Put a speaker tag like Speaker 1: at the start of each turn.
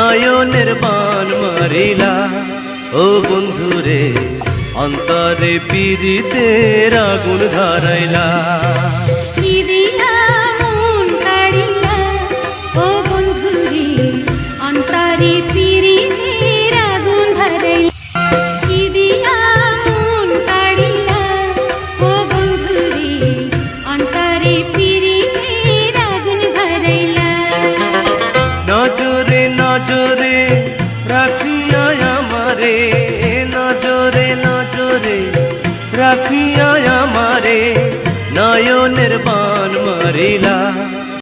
Speaker 1: নয়নের বান মারিলা। ও বন্ধুরে অন্তরে পীড়িতের আগুন ধরাইলা।
Speaker 2: কি দিয়া মন কাড়িলা, ও বন্ধুরে অন্তরে পীড়িতের আগুন ধরাইলা। কি দিয়া মন কাড়িলা, ও বন্ধুরে অন্তরে পীড়িতের আগুন ধরাইলা।
Speaker 1: নজরে নজরে রাখিয়া আমারে, নজরে নজরে রাখিয়া আমারে নয়নের বান মারিলা।